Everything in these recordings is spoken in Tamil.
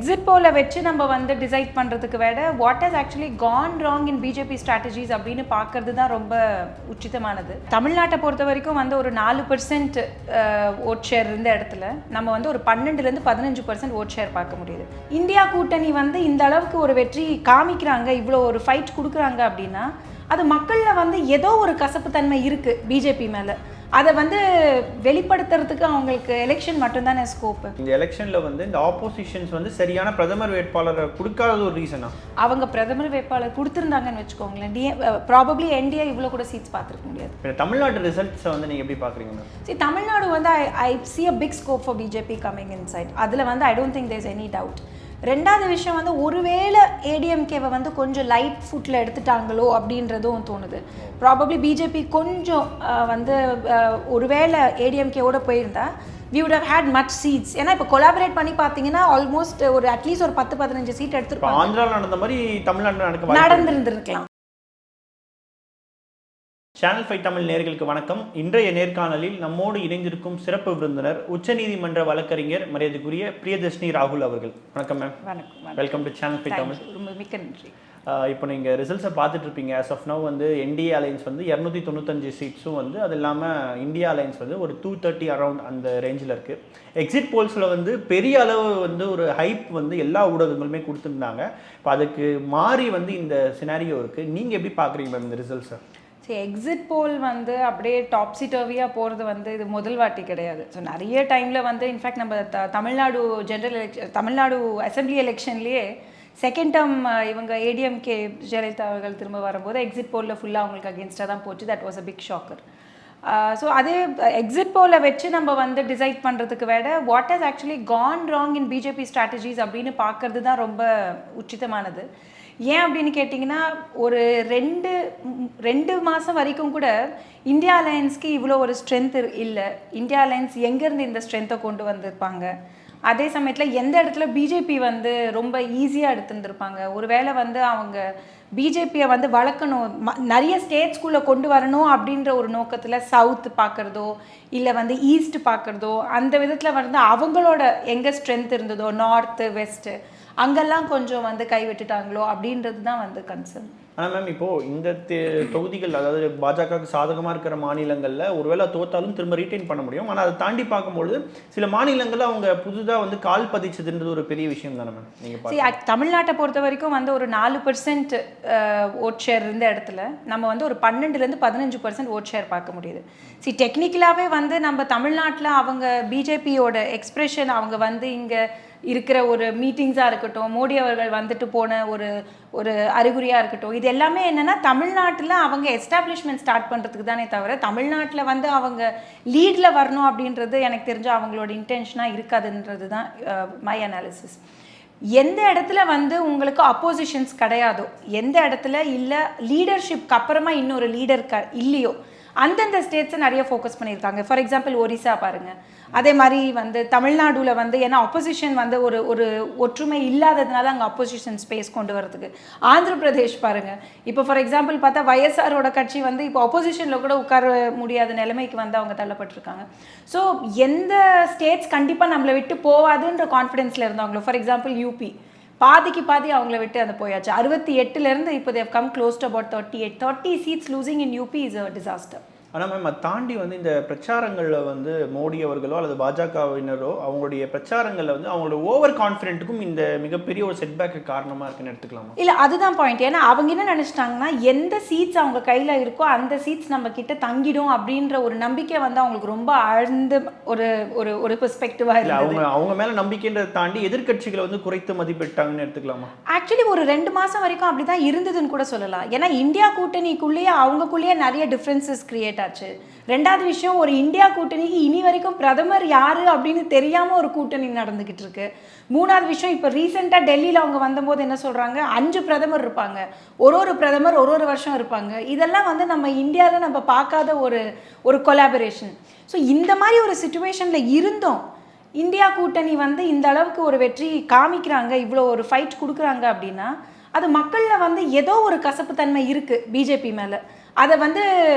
எக்ஸிட் போல வச்சு நம்ம வந்து டிசைட் பண்ணுறதுக்கு விட what has actually gone wrong in BJP strategies அப்படின்னு பார்க்கறது தான் ரொம்ப உச்சிதமானது. தமிழ்நாட்டை பொறுத்த வரைக்கும் வந்து ஒரு 4% ஓட் ஷேர் இருந்த இடத்துல நம்ம வந்து ஒரு 12% 15% ஓட் ஷேர் பார்க்க முடியுது. இந்தியா கூட்டணி வந்து இந்த அளவுக்கு ஒரு வெற்றி காமிக்கிறாங்க, இவ்வளோ ஒரு ஃபைட் கொடுக்குறாங்க அப்படின்னா அது மக்களில் வந்து ஏதோ ஒரு கசப்புத்தன்மை இருக்குது பிஜேபி மேலே. அதை வந்து வெளிப்படுத்துறதுக்கு அவங்களுக்கு எலெக்ஷன் மட்டும்தானே ஸ்கோப்பு. இந்த எலெக்ஷனில் வந்து இந்த ஆப்போசிஷன்ஸ் வந்து சரியான பிரதமர் வேட்பாளரை கொடுக்காத ஒரு ரீசனா? அவங்க பிரதமர் வேட்பாளர் கொடுத்துருந்தாங்கன்னு வச்சுக்கோங்களேன், ப்ராபப்ளி என்டிஏ இவ்வளோ கூட சீட்ஸ் பார்த்துருக்க முடியாது. தமிழ்நாடு ரிசல்ட்ஸை வந்து நீங்கள் எப்படி பார்க்குறீங்க? சரி, தமிழ்நாடு வந்து I see a big scope for BJP coming inside. அதில் வந்து I don't think there is any doubt. ரெண்டாவது விஷயம் வந்து ஒருவேளை ஏடிஎம்கேவை வந்து கொஞ்சம் லைட் ஃபுட்டில் எடுத்துட்டாங்களோ அப்படின்றதும் தோணுது. ப்ராபப்ளி பிஜேபி கொஞ்சம் வந்து ஒருவேளை ஏடிஎம்கேவோட போயிருந்தா we would have had much seats. ஏன்னா இப்போ கொலாபரேட் பண்ணி பார்த்தீங்கன்னா ஆல்மோஸ்ட் ஒரு அட்லீஸ்ட் ஒரு 10-15 சீட் எடுத்துருப்பாங்க. ஆந்திராவில் நடந்த மாதிரி தமிழ்நாடு நடந்திருந்திருக்கலாம். சேனல் 5 தமிழ் நேயர்களுக்கு வணக்கம். இன்றைய நேர்காணலில் நம்மோடு இணைந்திருக்கும் சிறப்பு விருந்தினர் உச்சநீதிமன்ற வழக்கறிஞர் மரியாதைக்குரிய பிரியதர்ஷினி ராகுல் அவர்கள். வணக்கம் மேம். வணக்கம். Welcome to channel 5 Tamil. ரொம்ப மிக்க நன்றி. இப்போ நீங்கள் ரிசல்ட்ஸை பார்த்துட்டு இருப்பீங்க. ஆஸ் ஆஃப் நவ் வந்து என்டிஏ அலையன்ஸ் வந்து 295 சீட்ஸும் வந்து அது இல்லாமல் இந்தியா அலையன்ஸ் வந்து ஒரு 230 அரௌண்ட் அந்த ரேஞ்சில் இருக்குது. எக்ஸிட் போல்ஸில் வந்து பெரிய அளவு வந்து ஒரு ஹைப் வந்து எல்லா ஊடகங்களுமே கொடுத்துருந்தாங்க. இப்போ அதுக்கு மாறி வந்து இந்த சினாரியோ இருக்குது. நீங்கள் எப்படி பார்க்குறீங்க மேம் இந்த ரிசல்ட்ஸை? சரி, எக்ஸிட் போல் வந்து அப்படியே டாப்ஸி டர்வியாக போகிறது வந்து இது முதல் வாட்டி கிடையாது. ஸோ நிறைய டைமில் வந்து இன்ஃபேக்ட் நம்ம Tamil Nadu Tamil Nadu assembly எலெக்ஷன்லேயே second term இவங்க ஏடிஎம்கே ஜெயலலிதா அவர்கள் திரும்ப வரும்போது எக்ஸிட் போலில் ஃபுல்லாக அவங்களுக்கு அகேன்ஸ்டாக தான் போச்சு. That was a big shocker. So அதே எக்ஸிட் போலை வச்சு நம்ம வந்து டிசைட் பண்ணுறதுக்கு விட what has actually gone wrong in BJP strategies அப்படின்னு பார்க்கறது தான் ரொம்ப உச்சிதமானது. ஏன் அப்படின்னு கேட்டிங்கன்னா ஒரு ரெண்டு மாதம் வரைக்கும் கூட இந்தியா அலையன்ஸ்க்கு இவ்வளோ ஒரு ஸ்ட்ரென்த் இல்லை. இந்தியா அலையன்ஸ் எங்கேருந்து இந்த ஸ்ட்ரென்த்தை கொண்டு வந்திருப்பாங்க? அதே சமயத்தில் எந்த இடத்துல பிஜேபி வந்து ரொம்ப ஈஸியாக எடுத்துருந்துருப்பாங்க? ஒருவேளை வந்து அவங்க பிஜேபியை வந்து வளர்க்கணும், நிறைய ஸ்டேட்ஸ்குள்ளே கொண்டு வரணும் அப்படின்ற ஒரு நோக்கத்தில் சவுத் பார்க்குறதோ இல்லை வந்து ஈஸ்ட் பார்க்குறதோ அந்த விதத்தில் வந்து அவங்களோட எங்கே ஸ்ட்ரென்த் இருந்ததோ நார்த்து வெஸ்ட்டு அங்கெல்லாம் கொஞ்சம் வந்து கைவிட்டுட்டாங்களோ அப்படின்றது தான் வந்து கன்சர்ன். ஆனால் மேம் இப்போது இந்த தொகுதிகள், அதாவது பாஜகவுக்கு சாதகமாக இருக்கிற மாநிலங்களில் ஒருவேளை தோத்தாலும் திரும்ப ரீட்டைன் பண்ண முடியும். ஆனால் அதை தாண்டி பார்க்கும்பொழுது சில மாநிலங்களில் அவங்க புதுதாக வந்து கால் பதிச்சதுன்றது ஒரு பெரிய விஷயம் தானே மேம்? நீங்கள் தமிழ்நாட்டை பொறுத்த வரைக்கும் வந்து ஒரு 4% ஓட் ஷேர் இருந்த இடத்துல நம்ம வந்து ஒரு 12% 15% ஓட் ஷேர் பார்க்க முடியுது. டெக்னிக்கலாகவே வந்து நம்ம தமிழ்நாட்டில் அவங்க பிஜேபியோட எக்ஸ்பிரஷன், அவங்க வந்து இங்கே இருக்கிற ஒரு மீட்டிங்ஸாக இருக்கட்டும், மோடி அவர்கள் வந்துட்டு போன ஒரு அறிகுறியாக இருக்கட்டும், இது எல்லாமே என்னென்னா தமிழ்நாட்டில் அவங்க எஸ்டாப்ளிஷ்மெண்ட் ஸ்டார்ட் பண்ணுறதுக்கு தானே தவிர தமிழ்நாட்டில் வந்து அவங்க லீடில் வரணும் அப்படின்றது எனக்கு தெரிஞ்ச அவங்களோட இன்டென்ஷனாக இருக்காதுன்றது தான் மை அனாலிசிஸ். எந்த இடத்துல வந்து உங்களுக்கு அப்போசிஷன்ஸ் கிடையாதோ, எந்த இடத்துல இல்லை லீடர்ஷிப்க்கு அப்புறமா இன்னொரு லீடர் இல்லையோ அந்தந்த ஸ்டேட்ஸை நிறைய ஃபோக்கஸ் பண்ணியிருக்காங்க. ஃபார் எக்ஸாம்பிள் ஒரிசா பாருங்கள். அதே மாதிரி வந்து தமிழ்நாடுல வந்து ஏன்னா அப்போசிஷன் வந்து ஒரு ஒற்றுமை இல்லாததுனால அங்கே அப்போசிஷன் ஸ்பேஸ் கொண்டு வரதுக்கு. ஆந்திர பிரதேஷ் பாருங்கள். இப்போ ஃபார் எக்ஸாம்பிள் பார்த்தா வைஎஸ்ஆரோட கட்சி வந்து இப்போ அப்போசிஷனில் கூட உட்கார முடியாத நிலைமைக்கு வந்து அவங்க தள்ளப்பட்டிருக்காங்க. ஸோ எந்த ஸ்டேட்ஸ் கண்டிப்பாக நம்மளை விட்டு போவாதுன்ற கான்ஃபிடென்ஸில் இருந்தாங்களோ, ஃபார் எக்ஸாம்பிள் யூபி பாதிக்கு பாதி அவங்கள விட்டு அந்த போயாச்சு. 68 இப்போ they come close to about 30 seats losing in UP is a disaster. ஆனால் மேம் அதை தாண்டி வந்து இந்த பிரச்சாரங்களில் வந்து மோடி அவர்களோ அல்லது பாஜகவினரோ அவங்களுடைய பிரச்சாரங்களில் வந்து அவங்களோட ஓவர் கான்ஃபிடென்ட்டுக்கும் இந்த மிகப்பெரிய ஒரு செட்பேக்கு காரணமாக இருக்குன்னு எடுத்துக்கலாமா? இல்லை, அதுதான் பாயிண்ட். ஏன்னா அவங்க என்ன நினச்சிட்டாங்கன்னா எந்த சீட்ஸ் அவங்க கையில் இருக்கோ அந்த சீட்ஸ் நம்ம கிட்ட தங்கிடும் அப்படின்ற ஒரு நம்பிக்கை வந்து அவங்களுக்கு ரொம்ப ஆழ்ந்த ஒரு பெர்ஸ்பெக்டிவாக இல்லை. அவங்க மேலே நம்பிக்கைன்றதை தாண்டி எதிர்கட்சிகளை வந்து குறைத்து மதிப்பிட்டாங்கன்னு எடுத்துக்கலாமா? ஆக்சுவலி ஒரு 2 மாதம் வரைக்கும் அப்படி தான் இருந்ததுன்னு கூட சொல்லலாம். ஏன்னா இந்தியா கூட்டணிக்குள்ளேயே அவங்களுக்குள்ளேயே நிறைய டிஃப்ரென்சஸ் கிரியேட் ஆச்சு. ரெண்டாவது விஷயம், ஒரு இந்தியா கூட்டணிக்கு இனி வரைக்கும் பிரதமர் யாரு அப்படின்னு தெரியாம ஒரு கூட்டணி நடந்துகிட்டு இருக்கு. மூணாவது விஷயம், இப்போ ரீசெண்டாக டெல்லியில் அவங்க வந்தபோது என்ன சொல்றாங்க, 5 பிரதமர் இருப்பாங்க, ஒரு பிரதமர் ஒரு வருஷம் இருப்பாங்க. இதெல்லாம் வந்து நம்ம இந்தியாவில் நம்ம பார்க்காத ஒரு கொலாபரேஷன். ஸோ இந்த மாதிரி ஒரு சிச்சுவேஷனில் இருந்தோம் இந்தியா கூட்டணி வந்து இந்த அளவுக்கு ஒரு வெற்றி காமிக்கிறாங்க, இவ்வளோ ஒரு ஃபைட் கொடுக்குறாங்க அப்படின்னா அது மக்களில் வந்து ஏதோ ஒரு கசப்புத்தன்மை இருக்குது பிஜேபி மேலே. அதை வந்து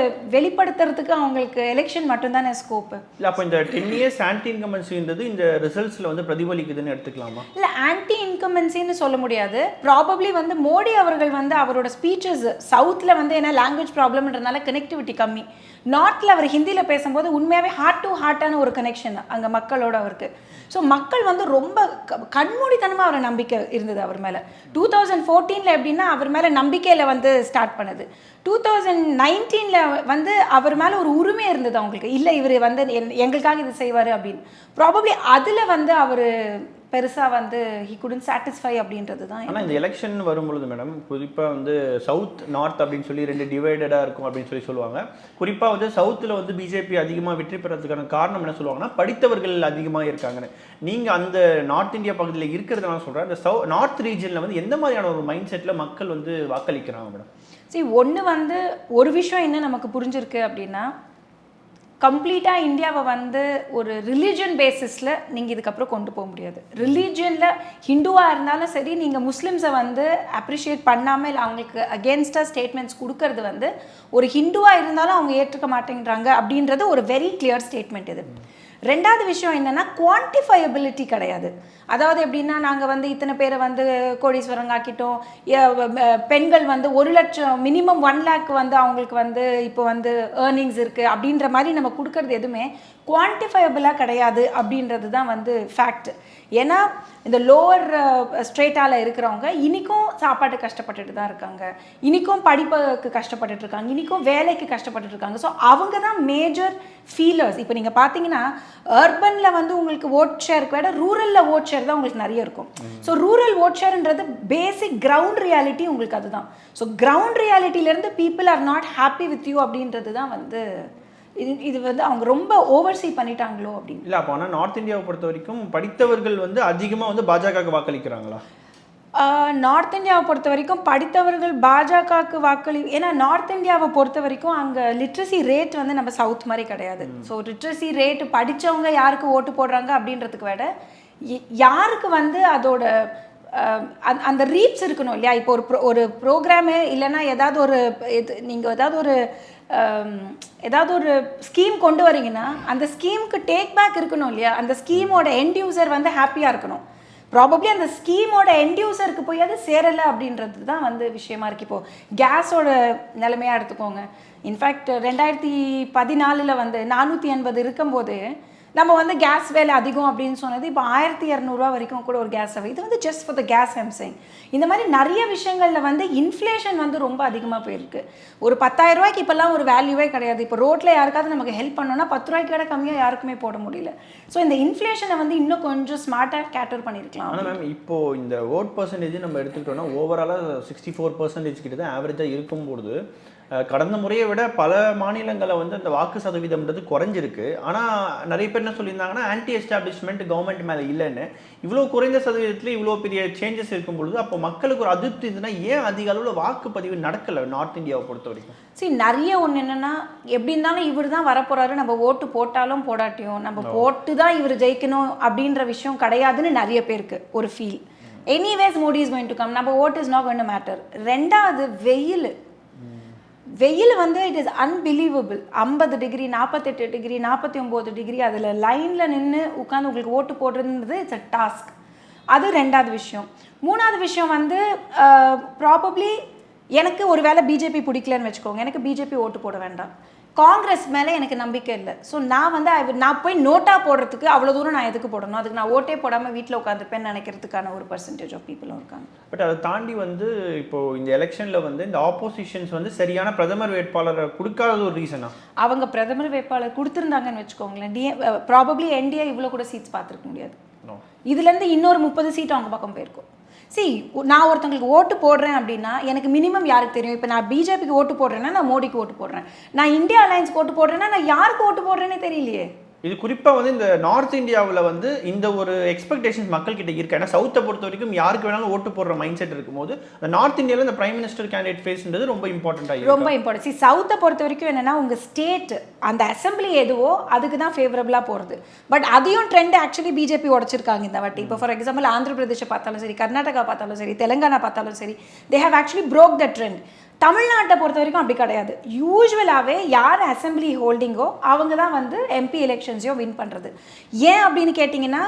வெளிப்படுத்துறதுக்கு அவங்களுக்கு எலெக்ஷன் மட்டும்தானே ஸ்கோப்பு. இல்லை அப்போ இந்த 10 இயர்ஸ் ஆன்டி இன்கம்பன்சின்றது இந்த ரிசல்ட்ஸில் வந்து பிரதிபலிக்குதுன்னு எடுத்துக்கலாமா? இல்லை ஆன்டி இன்கம்பன்சின்னு சொல்ல முடியாது. ப்ராபப்ளி வந்து மோடி அவர்கள் வந்து அவரோட ஸ்பீச்சஸ் சவுத்தில் வந்து ஏன்னா லாங்குவேஜ் ப்ராப்ளம்ன்றதுனால கனெக்டிவிட்டி கம்மி. நார்த்தில் அவர் ஹிந்தியில் பேசும்போது உண்மையாகவே ஹார்ட் டு ஹார்ட்டான ஒரு கனெக்ஷன் அங்கே மக்களோட அவருக்கு. ஸோ மக்கள் வந்து ரொம்ப கண்மூடித்தனமாக அவரை நம்பிக்கை இருந்தது அவர் மேலே. 2014 எப்படின்னா அவர் மேலே நம்பிக்கையில் வந்து ஸ்டார்ட் பண்ணுது. 2019 வந்து அவர் மேலே ஒரு உரிமை இருந்தது அவங்களுக்கு. இல்லை இவர் வந்து எங்களுக்காக இது செய்வார் அப்படின்னு. ப்ராபப்ளி அதில் வந்து அவர் பெருசாக வந்து ஹி குடன்ட் சாட்டிஸ்ஃபை அப்படின்றது தான். ஆனால் இந்த எலெக்ஷன் வரும்பொழுது மேடம் குறிப்பாக வந்து சவுத் நார்த் அப்படின்னு சொல்லி 2 டிவைடடாக இருக்கும் அப்படின்னு சொல்லுவாங்க. குறிப்பாக வந்து சவுத்தில் வந்து பிஜேபி அதிகமாக வெற்றி பெறதுக்கான காரணம் என்ன சொல்லுவாங்கன்னா படித்தவர்கள் அதிகமாக இருக்காங்கன்னு. நீங்கள் அந்த நார்த் இந்தியா பகுதியில் இருக்கிறதுனால சொல்கிறேன். இந்த நார்த் ரீஜனில் வந்து எந்த மாதிரியான ஒரு மைண்ட் செட்டில் மக்கள் வந்து வாக்களிக்கிறாங்க மேடம்? சரி, ஒன்று வந்து ஒரு விஷயம் என்ன நமக்கு புரிஞ்சிருக்கு அப்படின்னா கம்ப்ளீட்டாக இந்தியாவை வந்து ஒரு ரிலீஜன் பேசிஸில் நீங்கள் இதுக்கப்புறம் கொண்டு போக முடியாது. ரிலீஜனில் ஹிந்துவாக இருந்தாலும் சரி, நீங்கள் முஸ்லீம்ஸை வந்து அப்ரிஷியேட் பண்ணாமல் இல்லை அவங்களுக்கு அகேன்ஸ்டாக ஸ்டேட்மெண்ட்ஸ் கொடுக்கறது வந்து ஒரு ஹிந்துவாக இருந்தாலும் அவங்க ஏற்றுக்க மாட்டேங்கிறாங்க அப்படின்றது ஒரு வெரி கிளியர் ஸ்டேட்மெண்ட் இது. ரெண்டாவது விஷயம் என்னென்னா குவான்டிஃபையபிலிட்டி கிடையாது. அதாவது எப்படின்னா நாங்கள் வந்து இத்தனை பேரை வந்து கோடீஸ்வரங்க ஆக்கிட்டோம், பெண்கள் வந்து 1 லட்சம் மினிமம் 1 லேக் வந்து அவங்களுக்கு வந்து இப்போ வந்து ஏர்னிங்ஸ் இருக்குது அப்படின்ற மாதிரி நம்ம கொடுக்கறது எதுவுமே குவான்டிஃபையபிளாக கிடையாது அப்படின்றது தான் வந்து ஃபேக்ட். ஏன்னா இந்த லோவர் ஸ்ட்ரேட்டால் இருக்கிறவங்க இன்றைக்கும் சாப்பாட்டு கஷ்டப்பட்டுட்டு தான் இருக்காங்க, இன்றைக்கும் படிப்புக்கு கஷ்டப்பட்டுட்டு இருக்காங்க, இன்றைக்கும் வேலைக்கு கஷ்டப்பட்டுட்டு இருக்காங்க. ஸோ அவங்க தான் மேஜர் ஃபீலர்ஸ். இப்போ நீங்கள் பார்த்தீங்கன்னா அர்பனில் வந்து உங்களுக்கு ஓட் ஷேருக்கு விட ரூரலில் ஓட் ஷேர் தான் உங்களுக்கு நிறைய இருக்கும். ஸோ ரூரல் ஓட் ஷேர்ன்றது பேசிக் கிரவுண்ட் ரியாலிட்டி உங்களுக்கு அதுதான். ஸோ கிரவுண்ட் ரியாலிட்டியிலேருந்து people are not happy with you அப்படின்றது தான் வந்து இது வந்து அவங்க ரொம்ப ஓவர்சீ பண்ணிட்டாங்களோ அப்படின்னு. இல்லை அப்போ ஆனால் நார்த் இந்தியாவை பொறுத்த வரைக்கும் படித்தவர்கள் வந்து அதிகமாக வந்து பாஜகவுக்கு வாக்களிக்கிறாங்களா? நார்த் இந்தியாவை பொறுத்த வரைக்கும் படித்தவர்கள் பாஜகவுக்கு ஏன்னா நார்த் இந்தியாவை பொறுத்த வரைக்கும் அங்கே லிட்ரஸி ரேட் வந்து நம்ம சவுத் மாதிரி கிடையாது. ஸோ லிட்ரஸி ரேட்டு படித்தவங்க யாருக்கு ஓட்டு போடுறாங்க அப்படின்றதுக்கு விட யாருக்கு வந்து அதோட அந்த ரீப்ஸ் இருக்கணும் இல்லையா. இப்போ ஒரு ப்ரோக்ராமு இல்லைன்னா நீங்கள் ஏதாவது ஒரு ஸ்கீம் கொண்டு வரீங்கன்னா அந்த ஸ்கீமுக்கு டேக் பேக் இருக்கணும் இல்லையா. அந்த ஸ்கீமோட எண்ட் யூசர் வந்து ஹாப்பியாக இருக்கணும். ப்ராபப்ளி அந்த ஸ்கீமோட எண்ட் யூசருக்கு போய் அது சேரலை அப்படின்றது தான் வந்து விஷயமா இருக்குது. இப்போது கேஸோட நிலைமையாக எடுத்துக்கோங்க. இன்ஃபேக்ட் 2014 வந்து 480 இருக்கும்போது நம்ம வந்து கேஸ் வேலை அதிகம் அப்படின்னு சொன்னது இப்போ 1200 வரைக்கும் கூட ஒரு கேஸ் ஆகும். இது வந்து ஜஸ்ட் ஃபார் த கேஸ் ஹெம்சிங். இந்த மாதிரி நிறைய விஷயங்களில் வந்து இன்ஃப்ளேஷன் வந்து ரொம்ப அதிகமாக போயிருக்கு. ஒரு 10,000 ரூபாய்க்கு இப்போல்லாம் ஒரு வேல்யூவே கிடையாது. இப்போ ரோட்டில் யாருக்காவது நமக்கு ஹெல்ப் பண்ணோன்னா 10 ரூபாய்க்கு விட கம்மியாக யாருக்குமே போட முடியல. ஸோ இந்த இன்ஃப்ளேஷனை வந்து இன்னும் கொஞ்சம் ஸ்மார்ட்டாக கேட்டர் பண்ணியிருக்கலாம். ஆனால் மேம் இப்போது இந்த ஓட் பர்சன்டேஜ் நம்ம எடுத்துக்கிட்டோம்னா ஓவராலாக 64% கிட்ட தான் ஆவரேஜாக இருக்கும்போது கடந்த முறையை விட பல மாநிலங்களில் வந்து அந்த வாக்கு சதவீதம்ன்றது குறைஞ்சிருக்கு. ஆனால் நிறைய பேர் என்ன சொல்லியிருந்தாங்கன்னா ஆன்டி எஸ்டாப்ளிஷ்மெண்ட் கவர்மெண்ட் மேலே இல்லைன்னு. இவ்வளோ குறைந்த சதவீதத்தில் இவ்வளோ பெரிய சேஞ்சஸ் இருக்கும் பொழுது அப்போ மக்களுக்கு ஒரு அதிருப்தி இருந்ததுன்னா ஏன் அதிக அளவில் வாக்குப்பதிவு நடக்கலை நார்த் இந்தியாவை பொறுத்த வரைக்கும்? சரி, நிறைய ஒன்று என்னென்னா எப்படி இருந்தாலும் இவர் தான் வரப்போகிறாரு, நம்ம ஓட்டு போட்டாலும் போடாட்டியும் நம்ம போட்டு தான் இவர் ஜெயிக்கணும் அப்படின்ற விஷயம் கிடையாதுன்னு நிறைய பேருக்கு ஒரு feel. Anyways Modi is going to come, நம்ம vote is not going to matter. ரெண்டாவது வெயில் வந்து it is unbelievable. 50 degree, 48 degree, 49 degree அதில் லைனில் நின்று உட்காந்து உங்களுக்கு ஓட்டு போடுறதுன்றது இட்ஸ் அ டாஸ்க். அது ரெண்டாவது விஷயம். மூணாவது விஷயம் வந்து ப்ராபப்ளி எனக்கு ஒரு வேளை பிஜேபி பிடிக்கலன்னு வச்சுக்கோங்க, எனக்கு பிஜேபி ஓட்டு போட வேண்டாம். காங்கிரஸ் மேலே எனக்கு நம்பிக்கை இல்லை. ஸோ நான் போய் நோட்டாக போடுறதுக்கு அவ்வளோ தூரம் நான் எதுக்கு போடணும், அதுக்கு நான் ஓட்டே போடாமல் வீட்டில் உட்காந்துப்பேன்னு நினைக்கிறதுக்கான ஒரு பர்சன்டேஜ் ஆஃப் பீப்புளும் இருக்காங்க. பட் அதை தாண்டி வந்து இப்போது இந்த எலெக்ஷனில் வந்து இந்த ஆப்போசிஷன்ஸ் வந்து சரியான பிரதமர் வேட்பாளரை கொடுக்காத ஒரு ரீசனா? அவங்க பிரதமர் வேட்பாளர் கொடுத்துருந்தாங்கன்னு வச்சுக்கோங்களேன், ப்ராபப்ளி என்டிஏ இவ்வளோ கூட சீட்ஸ் பார்த்துருக்க முடியாது. இதுலேருந்து இன்னொரு 30 சீட் அவங்க பக்கம் போயிருக்கும். நான் ஒருத்தங்களுக்கு ஓட்டு போடுறேன் அப்படின்னா எனக்கு மினிமம் யாருக்கு தெரியும். இப்போ நான் பிஜேபிக்கு ஓட்டு போடுறேன்னா நான் மோடிக்கு ஓட்டு போடுறேன், நான் இந்தியா அலையன்ஸ்க்கு ஓட்டு போடுறேன்னா நான் யாருக்கு ஓட்டு போடுறேன்னே தெரியலையே. இது குறிப்பாக வந்து இந்த நார்த் இந்தியாவில் வந்து இந்த ஒரு எக்ஸ்பெக்டேஷன்ஸ் மக்கள்கிட்ட இருக்கு. ஏன்னா சவுத்தை பொறுத்த வரைக்கும் யாருக்கு வேணாலும் ஓட்டு போடுற மைண்ட் செட் இருக்கும்போது இந்த நார்த் இந்தியாவில் இந்த பிரைம் மினிஸ்டர் கேண்டிடேட் ஃபேஸ்ன்றது ரொம்ப இம்பார்ட்டன்டாக ரொம்ப இம்பார்ட்டன்ட். சவுத்தை பொறுத்த வரைக்கும் என்னன்னா உங்கள் ஸ்டேட் அந்த அசம்பிளி எதுவோ அதுக்கு தான் ஃபேவரபுளாக போகிறது. பட் அதையும் ட்ரெண்ட் ஆக்சுவலி பிஜேபி உடச்சிருக்காங்க இந்த வாட்டி. இப்போ ஃபார் எக்ஸாம்பிள் ஆந்திர பிரதேசை பார்த்தாலும் சரி, கர்நாடகா பார்த்தாலும் சரி, தெலுங்கானா பார்த்தாலும் சரி, they have actually Broek the trend. தமிழ்நாட்டை பொறுத்த வரைக்கும் அப்படி கிடையாது. யூஸ்வலாகவே யார் அசம்பிளி ஹோல்டிங்கோ அவங்க தான் வந்து எம்பி எலெக்ஷன்ஸையும் வின் பண்ணுறது. ஏன் அப்படின்னு கேட்டிங்கன்னா,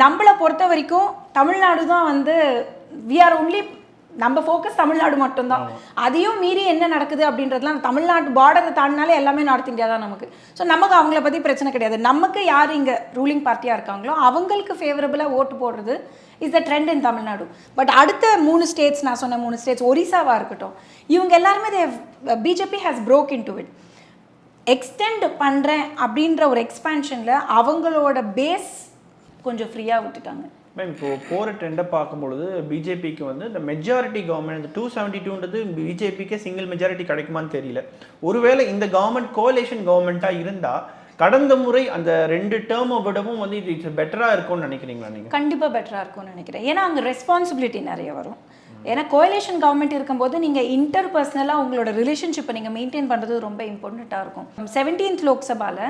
நம்மளை பொறுத்த வரைக்கும் தமிழ்நாடு தான் வந்து வி ஆர் ஒன்லி, நம்ம ஃபோக்கஸ் தமிழ்நாடு மட்டும்தான். அதையும் மீறி என்ன நடக்குது அப்படின்றதுலாம் தமிழ்நாட்டு பார்டரை தாண்டினாலே எல்லாமே நார்த் இந்தியா தான் நமக்கு. ஸோ நமக்கு அவங்கள பற்றி பிரச்சனை கிடையாது. நமக்கு யார் இங்கே ரூலிங் பார்ட்டியாக இருக்காங்களோ அவங்களுக்கு ஃபேவரபுளாக ஓட்டு போடுறது is the trend in Tamil Nadu. But அடுத்த 3 ஸ்டேட்ஸ், நான் சொன்ன 3 ஸ்டேட்ஸ், ஒரிசாவாக இருக்கட்டும், இவங்க எல்லாருமே BJP has broke in to it. Extend பண்ணுறேன் அப்படின்ற ஒரு எக்ஸ்பேன்ஷனில் அவங்களோட பேஸ் கொஞ்சம் ஃப்ரீயாக விட்டுட்டாங்க. மேம் இப்போ போகிற ட்ரெண்டை பார்க்கும்பொழுது பிஜேபிக்கு வந்து இந்த மெஜாரிட்டி கவர்மெண்ட், இந்த 272ன்றது பிஜேபிக்கே சிங்கிள் மெஜாரிட்டி கிடைக்குமான்னு தெரியல. ஒருவேளை இந்த கவர்மெண்ட் கோலேஷன் கவர்மெண்ட்டாக இருந்தால் கடந்த முறை அந்த 2 டேர்மை விடவும் வந்து இது இட்ஸ் பெட்டராக இருக்கும்னு நினைக்கிறீங்களா நீங்கள்? கண்டிப்பாக பெட்டராக இருக்கும்னு நினைக்கிறேன். ஏன்னா அங்கே ரெஸ்பான்சிபிலிட்டி நிறைய வரும். ஏன்னா கோயலேஷன் கவர்மெண்ட் இருக்கும்போது நீங்கள் இன்டர் பர்சனலாக உங்களோட ரிலேஷன்ஷிப்பை நீங்கள் மெயின்டைன் பண்ணுறது ரொம்ப இம்பார்ட்டண்ட்டாக இருக்கும். 17th லோக்சபாவில்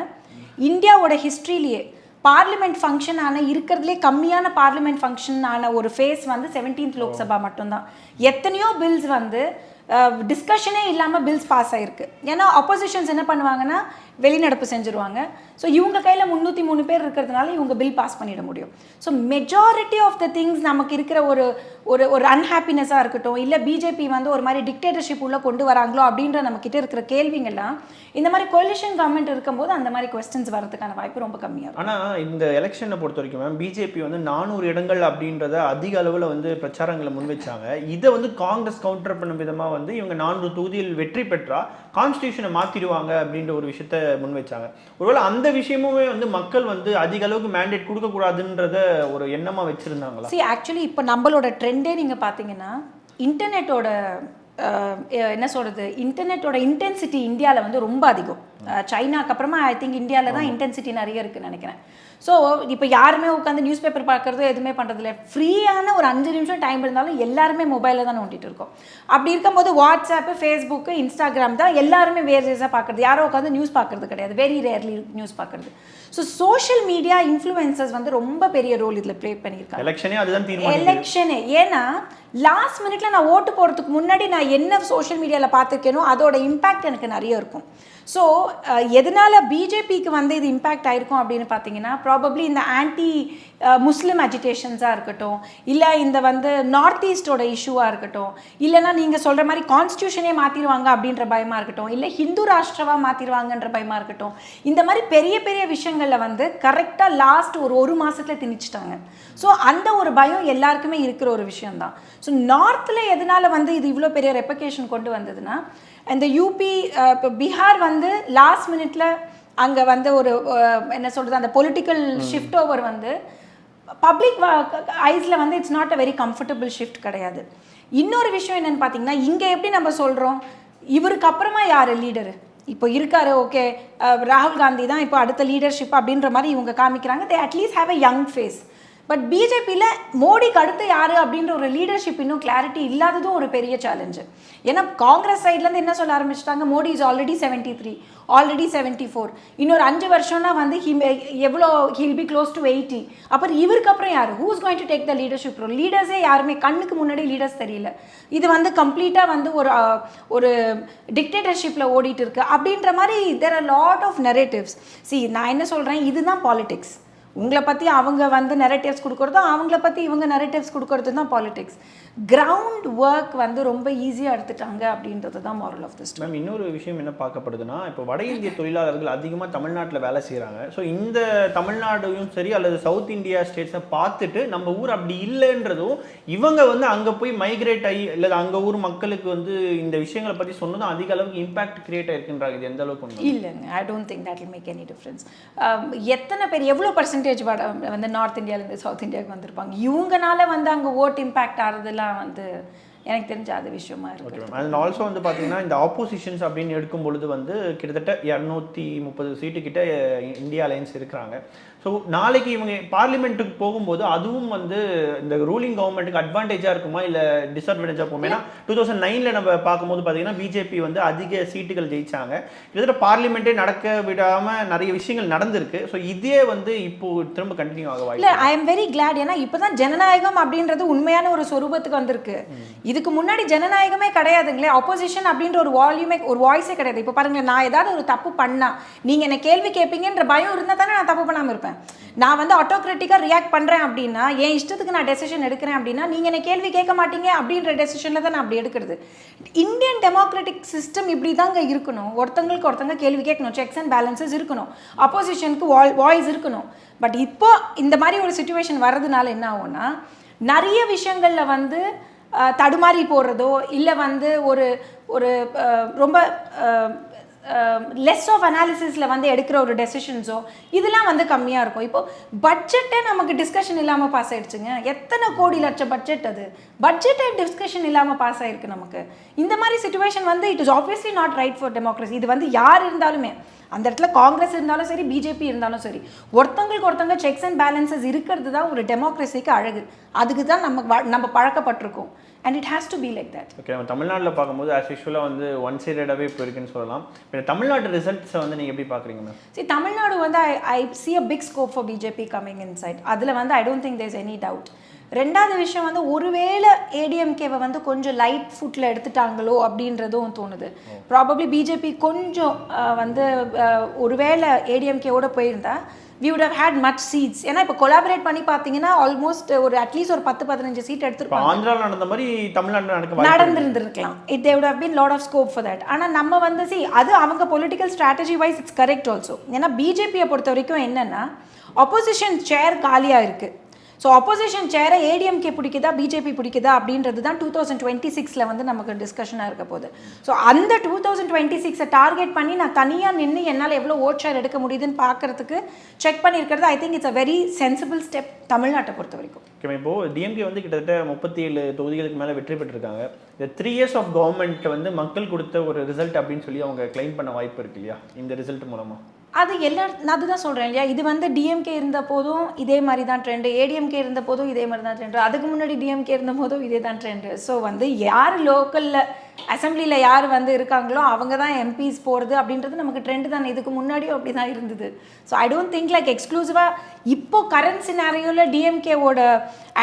இந்தியாவோட ஹிஸ்ட்ரியிலேயே பார்லிமெண்ட் ஃபங்க்ஷன் ஆன இருக்கிறதுலே கம்மியான பார்லிமெண்ட் ஃபங்க்ஷன் ஆன ஒரு ஃபேஸ் வந்து 17th லோக்சபா மட்டும்தான். எத்தனையோ பில்ஸ் வந்து டிஸ்கஷனே இல்லாமல் பில்ஸ் பாஸ் ஆகிருக்கு. ஏன்னா ஆப்போசிஷன்ஸ் என்ன பண்ணுவாங்கன்னா வெளிநடப்பு செஞ்சுருவாங்க. ஸோ இவங்க கையில் 303 பேர் இருக்கிறதுனால இவங்க பில் பாஸ் பண்ணிட முடியும். So majority of the things நமக்கு இருக்கிற ஒரு ஒரு ஒரு அன்ஹாப்பினஸாக இருக்கட்டும், இல்லை பிஜேபி வந்து ஒரு மாதிரி டிக்டேட்டர்ஷிப் உள்ளே கொண்டு வராங்களோ அப்படின்ற நம்மக்கிட்ட இருக்கிற கேள்விங்கள்லாம் இந்த மாதிரி கோலிஷன் கவர்மெண்ட் இருக்கும்போது அந்த மாதிரி கொஸ்டின்ஸ் வரதுக்கான வாய்ப்பு ரொம்ப கம்மியாக இருக்கும். ஆனால் இந்த எலெக்ஷனை பொறுத்த வரைக்கும் மேம் பிஜேபி வந்து 400 இடங்கள் அப்படின்றத அதிக அளவில் வந்து பிரச்சாரங்களை முன் வச்சாங்க. இதை வந்து காங்கிரஸ் கவுண்டர் பண்ணும் விதமாக வந்து இவங்க 400 தொகுதியில் வெற்றி பெற்றா கான்ஸ்டியூஷனை மாற்றிடுவாங்க அப்படின்ற ஒரு விஷயத்த முன் வச்சாங்க. ஒருவேளை அந்த விஷயமுமே வந்து மக்கள் வந்து அதிக அளவுக்கு மேண்டேட் கொடுக்கக்கூடாதுன்றத ஒரு எண்ணமாக வச்சுருந்தாங்களா? சரி, ஆக்சுவலி இப்போ நம்மளோட ட்ரெண்டே நீங்கள் பார்த்தீங்கன்னா இன்டர்நெட்டோட என்ன சொல்கிறது, இன்டர்நெட்டோட இன்டென்சிட்டி இந்தியாவில் வந்து ரொம்ப அதிகம். சைனாக்கு அப்புறமா ஐ திங்க் இந்தியாவில் தான் இன்டென்சிட்டி நிறைய இருக்குன்னு நினைக்கிறேன். ஸோ இப்போ யாருமே உட்காந்து நியூஸ் பேப்பர் பார்க்குறதோ எதுவுமே பண்ணுறதில்ல. ஃப்ரீயான ஒரு 5 நிமிஷம் டைம் இருந்தாலும் எல்லாருமே மொபைலில் தான் நோண்டிட்டு இருக்கோம். அப்படி இருக்கும்போது வாட்ஸ்அப்பு, ஃபேஸ்புக்கு, இன்ஸ்டாகிராம் தான் எல்லாருமே வேரியஸாக பார்க்குறது. யாரும் உட்காந்து நியூஸ் பார்க்குறது கிடையாது. வெரி ரேர்லி நியூஸ் பார்க்குறது. ஸோ சோஷியல் மீடியா இன்ஃப்ளூயன்சஸ் வந்து ரொம்ப பெரிய ரோல் இதில் ப்ளே பண்ணியிருக்காங்க. எலெக்ஷனே ஏன்னா லாஸ்ட் மினிட்ல நான் ஓட்டு போகிறதுக்கு முன்னாடி நான் என்ன சோஷியல் மீடியாவில் பார்த்துருக்கேனோ அதோட இம்பேக்ட் எனக்கு நிறைய இருக்கும். ஸோ எதனால் பிஜேபிக்கு வந்து இது இம்பேக்ட் ஆகிருக்கும் அப்படின்னு பார்த்தீங்கன்னா, ப்ராபப்ளி இந்த ஆன்டி முஸ்லீம் அஜிடேஷன்ஸாக இருக்கட்டும், இல்லை இந்த வந்து நார்த் ஈஸ்டோட இஷ்யூவாக இருக்கட்டும், இல்லைனா நீங்கள் சொல்கிற மாதிரி கான்ஸ்டியூஷனே மாற்றிடுவாங்க அப்படின்ற பயமாக இருக்கட்டும், இல்லை ஹிந்து ராஷ்டிரவாக மாற்றிடுவாங்கன்ற பயமாக இருக்கட்டும், இந்த மாதிரி பெரிய பெரிய விஷயங்களில் வந்து கரெக்டாக லாஸ்ட் ஒரு மாதத்தில் திணிச்சிட்டாங்க. ஸோ அந்த ஒரு பயம் எல்லாருக்குமே இருக்கிற ஒரு விஷயந்தான். ஸோ நார்த்தில் எதனால் வந்து இது இவ்வளோ பெரிய ரெப்ளிகேஷன் கொண்டு வந்ததுன்னா, இந்த யூபி, இப்போ பீகார் வந்து லாஸ்ட் மினிட்ல அங்கே வந்து ஒரு என்ன சொல்கிறது, அந்த பொலிட்டிக்கல் ஷிஃப்ட் ஓவர் வந்து பப்ளிக் ஐஸில் வந்து it's not a very comfortable shift கிடையாது. இன்னொரு விஷயம் என்னென்னு பார்த்தீங்கன்னா, இங்கே எப்படி நம்ம சொல்கிறோம், இவருக்கு அப்புறமா யார் லீடரு இப்போ இருக்காரு, ஓகே ராகுல் காந்தி தான் இப்போ அடுத்த லீடர்ஷிப் அப்படின்ற மாதிரி இவங்க காமிக்கிறாங்க. They at least have a young face. But பிஜேபியில் மோடிக்கு அடுத்து யார் அப்படின்ற ஒரு லீடர்ஷிப் இன்னும் கிளாரிட்டி இல்லாததும் ஒரு பெரிய சேலஞ்சு. ஏன்னா காங்கிரஸ் சைட்லேருந்து என்ன சொல்ல ஆரம்பிச்சிட்டாங்க, மோடி இஸ் ஆல்ரெடி 73, ஆல்ரெடி 74, இன்னொரு 5 வருஷம்னா வந்து எவ்வளோ ஹில் பி க்ளோஸ் டு 80. அப்புறம் இவருக்கு அப்புறம் யார், who's going to take the leadership role? லீடர்ஸே யாருமே கண்ணுக்கு முன்னாடி லீடர்ஸ் தெரியல. இது வந்து கம்ப்ளீட்டாக வந்து ஒரு டிக்டேட்டர்ஷிப்பில் ஓடிட்டு இருக்கு அப்படின்ற மாதிரி there are lot of narratives. See, நான் என்ன சொல்கிறேன், இதுதான் பாலிடிக்ஸ். உங்களை பற்றி அவங்க வந்து நெரேட்டிவ்ஸ் கொடுக்குறதும், அவங்கள பற்றி இவங்க நெரேட்டிவ்ஸ் கொடுக்குறது தான் பாலிடிக்ஸ். கிரவுண்ட் ஒர்க் வந்து ரொம்ப ஈஸியாக எடுத்துட்டாங்க அப்படின்றது தான் moral of the story. Ma'am, இன்னொரு விஷயம் என்ன பார்க்கப்படுதுன்னா, இப்போ வட இந்திய தொழிலாளர்கள் அதிகமாக தமிழ்நாட்டில் வேலை செய்கிறாங்க. ஸோ இந்த தமிழ்நாடையும் சரி அல்லது சவுத் இந்தியா ஸ்டேட்ஸை பார்த்துட்டு நம்ம ஊர் அப்படி இல்லைன்றதும் இவங்க வந்து அங்கே போய் மைக்ரேட் ஆகி இல்லை அங்கே ஊர் மக்களுக்கு வந்து இந்த விஷயங்களை பற்றி சொன்னதும் அதிக அளவுக்கு இம்பாக்ட் கிரியேட் ஆகிருக்குன்றாங்க. இது எந்த அளவுக்கு இல்லைங்க, I don't think that will make any difference. எத்தனை பேர் எவ்வளோ பர்சன்டேஜ் வந்து நார்த் இந்தியாவிலேருந்து சவுத் இந்தியாவுக்கு வந்திருப்பாங்க, இவங்கனால வந்து அங்கே ஓட் இம்பேக்ட் ஆகிறதுலாம் வந்து எனக்கு தெரிஞ்ச அது விஷயமா இருக்கு. அண்ட் ஆல்சோ வந்து பார்த்தீங்கன்னா, இந்த ஆப்போசிஷன்ஸ் அப்படின்னு எடுக்கும் பொழுது வந்து கிட்டத்தட்ட 230 சீட்டு கிட்ட இந்தியா அலையன்ஸ் இருக்கிறாங்க. ஸோ ஸோ நாளைக்கு இவங்க பார்லிமெண்ட்டுக்கு போகும்போது அதுவும் வந்து இந்த ரூலிங் கவர்மெண்ட்டுக்கு அட்வான்டேஜாக இருக்குமா இல்லை டிஸ்அட்வான்டேஜாக போகும்? ஏன்னா 2009 நம்ம பார்க்கும்போது பார்த்தீங்கன்னா பிஜேபி வந்து அதிக சீட்டுகள் ஜெயிச்சாங்க. கிட்டத்தட்ட பார்லிமெண்ட்டே நடக்க விடாமல் நிறைய விஷயங்கள் நடந்திருக்கு. ஸோ இதே வந்து இப்போ திரும்ப கண்டினியூ ஆக வாய்ப்பு இல்லை. I am very glad. ஏன்னா இப்போ தான் ஜனநாயகம் அப்படின்றது உண்மையான ஒரு சொரூபத்துக்கு வந்திருக்கு. இதுக்கு முன்னாடி ஜனநாயகமே கிடையாதுங்களே. ஆப்போசிஷன் அப்படின்ற ஒரு வாய்ஸே கிடையாது. இப்போ பாருங்க, நான் ஏதாவது ஒரு தப்பு பண்ணா நீங்க என்ன கேள்வி கேட்பீங்கன்ற பயம் இருந்தால் தானே நான் தப்பு பண்ணாமல் இருப்பேன். நான் வந்து ஆட்டோக்ராட்டிக்காக ரியாக்ட் பண்ணுறேன் அப்படின்னா, என் இஷ்டத்துக்கு நான் டெசிஷன் எடுக்கிறேன் அப்படின்னா, நீங்கள் என்ன கேள்வி கேட்க மாட்டீங்க அப்படின்ற டெசிஷனில் தான் நான் அப்படி எடுக்கிறது. இந்தியன் டெமோக்ராட்டிக் சிஸ்டம் இப்படி தாங்க இருக்கணும். ஒருத்தங்களுக்கு ஒருத்தங்க கேள்வி கேட்கணும், செக்ஸ் அண்ட் பேலன்சஸ் இருக்கணும், அப்போசிஷனுக்கு வாய்ஸ் இருக்கணும். பட் இப்போ இந்த மாதிரி ஒரு சுச்சுவேஷன் வர்றதுனால என்ன ஆகும்னா, நிறைய விஷயங்களில் வந்து தடுமாறி போடுறதோ இல்லை வந்து ஒரு ஒரு ரொம்ப லெஸ் ஆஃப் அனாலிசிஸில் வந்து எடுக்கிற ஒரு டெசிஷன்ஸோ இதெல்லாம் வந்து கம்மியாக இருக்கும். இப்போது பட்ஜெட்டே நமக்கு டிஸ்கஷன் இல்லாமல் பாஸ் ஆகிடுச்சுங்க. எத்தனை கோடி லட்சம் பட்ஜெட், அது பட்ஜெட்டே டிஸ்கஷன் இல்லாமல் பாஸ் ஆகிருக்கு நமக்கு. இந்த மாதிரி சிச்சுவேஷன் வந்து it is obviously not right for democracy. இது வந்து யார் இருந்தாலுமே, அந்த இடத்துல காங்கிரஸ் இருந்தாலும் சரி, பிஜேபி இருந்தாலும் சரி, ஒருத்தங்களுக்கு ஒருத்தங்க செக்ஸ் அண்ட் பேலன்சஸ் இருக்கிறது தான் ஒரு டெமோக்ரஸிக்கு அழகு. அதுக்கு தான் நம்ம பழக்கப்பட்டிருக்கோம். And it has to be like that. Okay, நம்ம தமிழ்நாட்டில் பார்க்கும்போது ஆஸ் யூஷுவலாக வந்து ஒன் சைடடாகவே இப்போ இருக்குன்னு சொல்லலாம். இப்போ தமிழ்நாட்டு ரிசல்ட்ஸை வந்து நீங்கள் எப்படி பார்க்குறீங்க மேம்? சரி, தமிழ்நாடு வந்து I see a big scope for BJP coming inside. அதில் வந்து I don't think there is any doubt. ரெண்டாவது விஷயம் வந்து ஒருவேளை ஏடிஎம்கேவை வந்து கொஞ்சம் லைட் ஃபுட்டில் எடுத்துட்டாங்களோ அப்படின்றதும் தோணுது. ப்ராபப்ளி பிஜேபி கொஞ்சம் வந்து ஒருவேளை ஏடிஎம்கேவோட போயிருந்தா we would have had much seats. ஏன்னா இப்போ கொலாபரேட் பண்ணி பார்த்தீங்கன்னா ஆல்மோஸ்ட் ஒரு அட்லீஸ்ட் ஒரு 10-15 சீட் எடுத்துருப்பாங்க. ஆந்திராவில் நடந்த மாதிரி தமிழ்நாட்டில் நடந்திருந்திருக்கலாம். It they would have been lot of scope for that. ஆனால் நம்ம வந்து அது அவங்க political strategy wise it's correct also. ஏன்னா பிஜேபியை பொறுத்த வரைக்கும் என்னென்னா, ஆப்போசிஷன் சேர் காலியாக இருக்குது. ஸோ ஆப்போசிஷன் சேரை ஏடிஎம்கே பிடிக்குதா பிஜேபி பிடிக்குதா அப்படின்றது தான் 2026 வந்து நமக்கு டிஸ்கஷனாக இருக்க போகுது. ஸோ அந்த 2026 டார்கெட் பண்ணி நான் தனியாக நின்று என்னால் எவ்வளோ ஓட் ஷேர் எடுக்க முடியுதுன்னு பார்க்கறதுக்கு செக் பண்ணியிருக்கிறது. I think it's a very sensible step தமிழ்நாட்டை பொறுத்த வரைக்கும். ஓகே, இப்போது டிஎம்கே வந்து கிட்டத்தட்ட 37 தொகுதிகளுக்கு மேலே வெற்றி பெற்றிருக்காங்க. இந்த 3 years ஆஃப் கவர்மெண்ட் வந்து மக்கள் கொடுத்த ஒரு ரிசல்ட் அப்படின்னு சொல்லி அவங்க கிளைம் பண்ண வாய்ப்பு இருக்கு இல்லையா இந்த ரிசல்ட் மூலமாக? அது நான் அதுதான் சொல்கிறேன் இல்லையா, இது வந்து டிஎம்கே இருந்த போதும் இதே மாதிரி தான் ட்ரெண்டு, ஏடிஎம்கே இருந்த போதும் இதே மாதிரி தான் ட்ரெண்டு, அதுக்கு முன்னாடி டிஎம்கே இருந்த போதும் இதே தான் ட்ரெண்டு. ஸோ வந்து யார் லோக்கலில் அசம்பிளியில் யார் வந்து இருக்காங்களோ அவங்க தான் எம்பிஸ் போகிறது அப்படின்றது நமக்கு ட்ரெண்டு தானே. இதுக்கு முன்னாடியும் அப்படி தான் இருந்தது. So I don't think like எக்ஸ்க்ளூசிவாக இப்போ கரண்ட் சினாரியோவில் டிஎம்கேவோட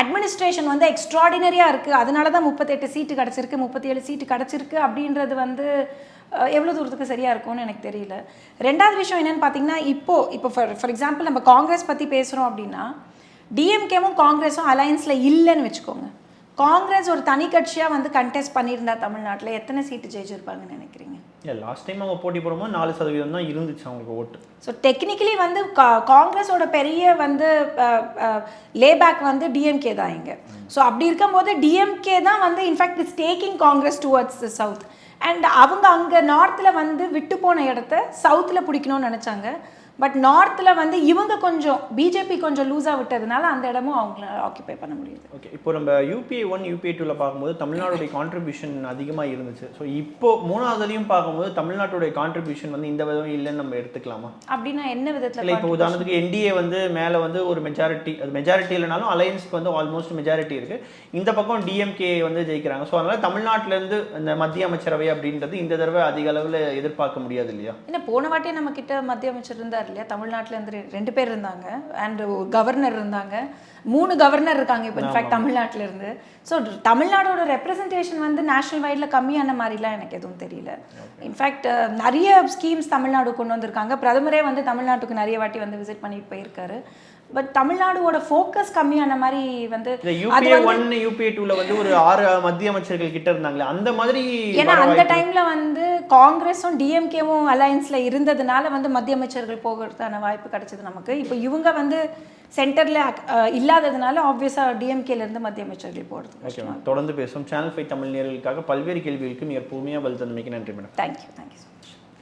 அட்மினிஸ்ட்ரேஷன் வந்து எக்ஸ்ட்ராடினரியாக இருக்குது, அதனால தான் 38 சீட்டு கிடச்சிருக்கு, 37 சீட்டு கிடச்சிருக்கு அப்படின்றது வந்து எவ்வளோ தூரத்துக்கு சரியாக இருக்கும்னு எனக்கு தெரியல. ரெண்டாவது விஷயம் என்னென்னு பார்த்தீங்கன்னா, இப்போ ஃபார் எக்ஸாம்பிள் நம்ம காங்கிரஸ் பற்றி பேசுகிறோம் அப்படின்னா, டிஎம்கேவும் காங்கிரஸும் அலையன்ஸில் இல்லைன்னு வச்சுக்கோங்க. காங்கிரஸ் ஒரு தனி கட்சியாக வந்து கண்டெஸ்ட் பண்ணியிருந்தா தமிழ்நாட்டில் எத்தனை சீட்டு ஜெயிச்சிருப்பாங்கன்னு நினைக்கிறீங்க? லாஸ்ட் டைம் அவங்க போட்டி போடும்போது 4% தான் இருந்துச்சு அவங்களுக்கு ஓட்டு. ஸோ டெக்னிக்கலி வந்து காங்கிரஸோட பெரிய வந்து லேபேக் வந்து டிஎம்கே தான் இங்கே. ஸோ அப்படி இருக்கும்போது டிஎம்கே தான் வந்து in fact it's taking Congress towards the south. And அவங்க அங்கே நார்த்தில் வந்து விட்டு போன இடத்த சவுத்தில் பிடிக்கணும்னு நினச்சாங்க. பட் நார்த்தில் வந்து இவங்க கொஞ்சம் பிஜேபி கொஞ்சம் லூஸாக விட்டதுனால அந்த இடமும் அவங்கள ஆக்கியபை பண்ண முடியுது. ஓகே, இப்போ நம்ம UPA 1 UPA 2ல பார்க்கும்போது தமிழ்நாடுடைய கான்ட்ரிபியூஷன் அதிகமாக இருந்துச்சு. ஸோ இப்போ 3வதுலையும் பார்க்கும்போது தமிழ்நாட்டுடைய கான்ட்ரிபியூஷன் வந்து இந்த விதம் இல்லைன்னு நம்ம எடுத்துக்கலாமா? அப்படின்னா என்ன விதத்தில்? இல்லை, இப்போ உதாரணத்துக்கு NDA வந்து மேலே வந்து ஒரு மெஜாரிட்டி, அது மெஜாரிட்டி இல்லைனாலும் அலையன்ஸ்க்கு வந்து ஆல்மோஸ்ட் மெஜாரிட்டி இருக்குது. இந்த பக்கம் டிஎம்கே வந்து ஜெயிக்கிறாங்க. ஸோ அதனால் தமிழ்நாட்டிலேருந்து இந்த மத்திய அமைச்சரவை அப்படின்றது இந்த தடவை அதிக அளவில் எதிர்பார்க்க முடியாது இல்லையா? ஏன்னா போன வாட்டியே நம்ம கிட்ட மத்திய அமைச்சர் இருந்தார் இல்லையா, தமிழ்நாட்டிலேருந்து 2 பேர் இருந்தாங்க அண்ட் கவர்னர் இருந்தாங்க, 3 கவர்னர் இருக்காங்க இப்போ இன்ஃபேக்ட் தமிழ்நாட்டில் இருந்து. ஸோ தமிழ்நாடோட ரெப்ரசன்டேஷன் வந்து நேஷனல் வைடில் கம்மியான மாதிரிலாம் எனக்கு எதுவும் தெரியல. இன்ஃபேக்ட் நிறைய ஸ்கீம்ஸ் தமிழ்நாடு கொண்டு வந்திருக்காங்க. பிரதமரே வந்து தமிழ்நாட்டுக்கு நிறைய வாட்டி வந்து விசிட் பண்ணிட்டு போயிருக்காரு. பட் தமிழ்நாடோட ஃபோக்கஸ் கம்மியான மாதிரி வந்து UPA 1 UPA 2ல வந்து ஒரு 6 மத்திய அமைச்சர்கள் கிட்ட இருந்தாங்களே அந்த மாதிரி. ஏன்னா அந்த டைம்ல வந்து காங்கிரஸும் டிஎம்கேவும் அலையன்ஸ்ல இருந்ததுனால வந்து மத்திய அமைச்சர்கள் போகிறதுக்கான வாய்ப்பு கிடைச்சது நமக்கு. இப்போ இவங்க வந்து சென்டர்ல இல்லாததுனால ஆப்வியஸா டிஎம்கேல இருந்து மத்திய அமைச்சர்கள் போகிறது. ஓகே, தொடர்ந்து பேசும். சேனல் 5 தமிழ் நேயர்களுக்காக பல்வேறு கேள்விகளுக்கு மிக பொறுமையாக பதில் தந்தமைக்கு நன்றி மேடம். Thank you so much.